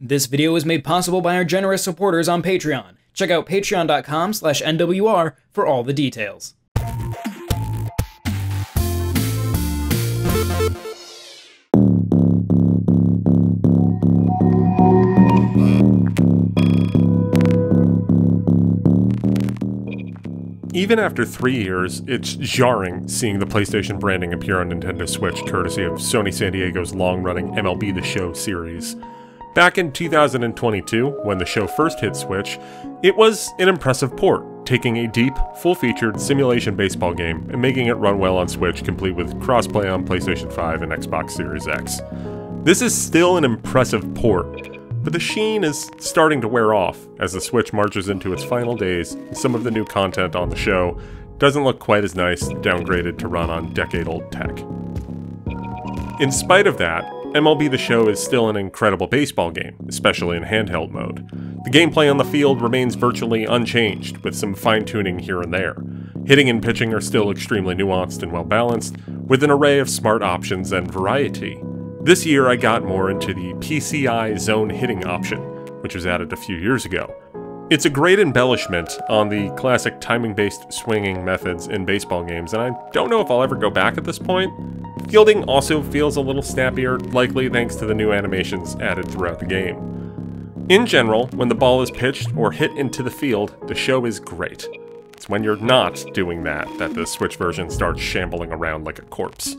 This video was made possible by our generous supporters on Patreon. Check out patreon.com/NWR for all the details. Even after 3 years, it's jarring seeing the PlayStation branding appear on Nintendo Switch courtesy of Sony San Diego's long-running MLB The Show series. Back in 2022, when the show first hit Switch, it was an impressive port, taking a deep, full-featured simulation baseball game and making it run well on Switch, complete with crossplay on PlayStation 5 and Xbox Series X. This is still an impressive port, but the sheen is starting to wear off as the Switch marches into its final days, and some of the new content on the show doesn't look quite as nice, downgraded to run on decade-old tech. In spite of that, MLB The Show is still an incredible baseball game, especially in handheld mode. The gameplay on the field remains virtually unchanged, with some fine-tuning here and there. Hitting and pitching are still extremely nuanced and well-balanced, with an array of smart options and variety. This year I got more into the PCI zone hitting option, which was added a few years ago. It's a great embellishment on the classic timing-based swinging methods in baseball games, and I don't know if I'll ever go back at this point. Fielding also feels a little snappier, likely thanks to the new animations added throughout the game. In general, when the ball is pitched or hit into the field, the show is great. It's when you're not doing that the Switch version starts shambling around like a corpse.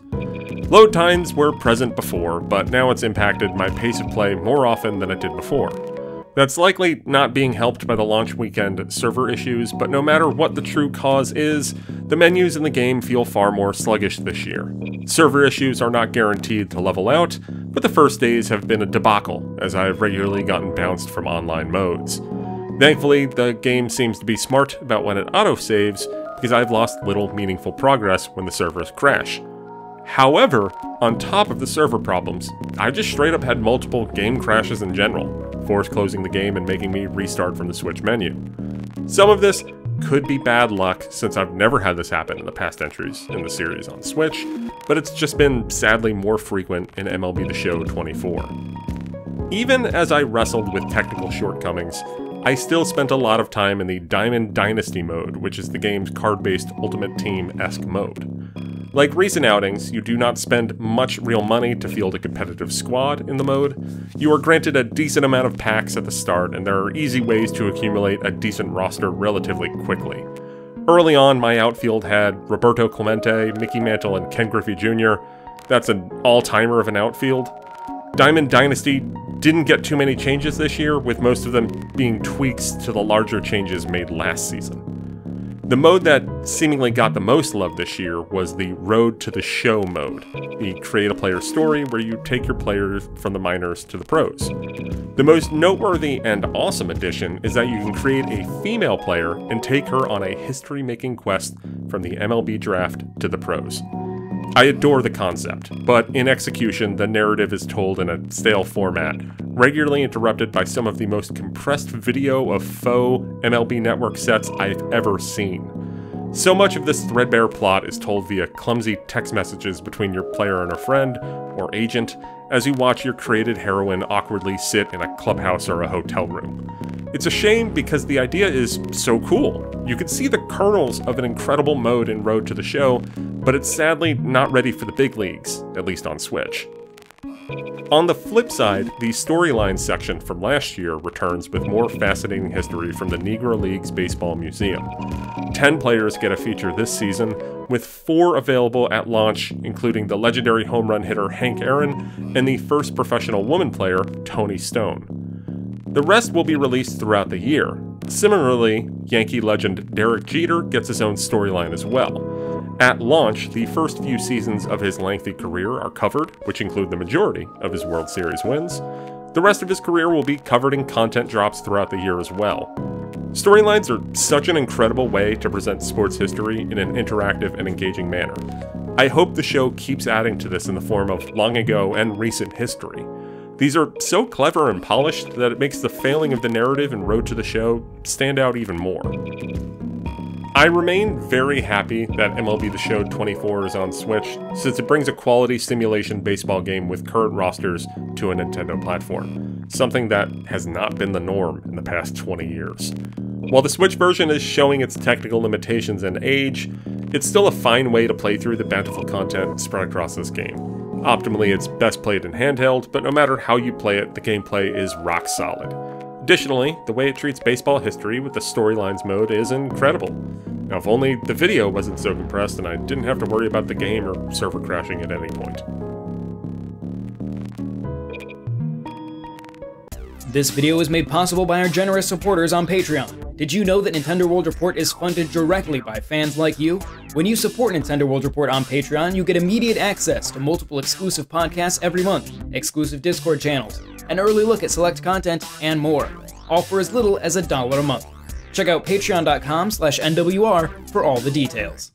Load times were present before, but now it's impacted my pace of play more often than it did before. That's likely not being helped by the launch weekend server issues, but no matter what the true cause is, the menus in the game feel far more sluggish this year. Server issues are not guaranteed to level out, but the first days have been a debacle, as I have regularly gotten bounced from online modes. Thankfully, the game seems to be smart about when it autosaves, because I've lost little meaningful progress when the servers crash. However, on top of the server problems, I just straight up had multiple game crashes in general, force closing the game and making me restart from the Switch menu. Some of this could be bad luck, since I've never had this happen in the past entries in the series on Switch, but it's just been sadly more frequent in MLB The Show 24. Even as I wrestled with technical shortcomings, I still spent a lot of time in the Diamond Dynasty mode, which is the game's card-based Ultimate Team-esque mode. Like recent outings, you do not spend much real money to field a competitive squad in the mode. You are granted a decent amount of packs at the start, and there are easy ways to accumulate a decent roster relatively quickly. Early on, my outfield had Roberto Clemente, Mickey Mantle, and Ken Griffey Jr. That's an all-timer of an outfield. Diamond Dynasty didn't get too many changes this year, with most of them being tweaks to the larger changes made last season. The mode that seemingly got the most love this year was the Road to the Show mode, the create-a-player story where you take your players from the minors to the pros. The most noteworthy and awesome addition is that you can create a female player and take her on a history-making quest from the MLB draft to the pros. I adore the concept, but in execution, the narrative is told in a stale format, regularly interrupted by some of the most compressed video of faux MLB Network sets I've ever seen. So much of this threadbare plot is told via clumsy text messages between your player and a friend, or agent, as you watch your created heroine awkwardly sit in a clubhouse or a hotel room. It's a shame because the idea is so cool. You could see the kernels of an incredible mode in Road to the Show, but it's sadly not ready for the big leagues, at least on Switch. On the flip side, the storyline section from last year returns with more fascinating history from the Negro Leagues Baseball Museum. 10 players get a feature this season, with 4 available at launch, including the legendary home run hitter Hank Aaron and the first professional woman player, Toni Stone. The rest will be released throughout the year. Similarly, Yankee legend Derek Jeter gets his own storyline as well. At launch, the first few seasons of his lengthy career are covered, which include the majority of his World Series wins. The rest of his career will be covered in content drops throughout the year as well. Storylines are such an incredible way to present sports history in an interactive and engaging manner. I hope the show keeps adding to this in the form of long ago and recent history. These are so clever and polished that it makes the failing of the narrative in Road to the Show stand out even more. I remain very happy that MLB The Show 24 is on Switch, since it brings a quality simulation baseball game with current rosters to a Nintendo platform. something that has not been the norm in the past 20 years. While the Switch version is showing its technical limitations and age, it's still a fine way to play through the bountiful content spread across this game. Optimally, it's best played in handheld, but no matter how you play it, the gameplay is rock solid. Additionally, the way it treats baseball history with the storylines mode is incredible. Now, if only the video wasn't so compressed and I didn't have to worry about the game or server crashing at any point. This video is made possible by our generous supporters on Patreon. Did you know that Nintendo World Report is funded directly by fans like you? When you support Nintendo World Report on Patreon, you get immediate access to multiple exclusive podcasts every month, exclusive Discord channels, an early look at select content, and more, all for as little as $1 a month. Check out patreon.com/NWR for all the details.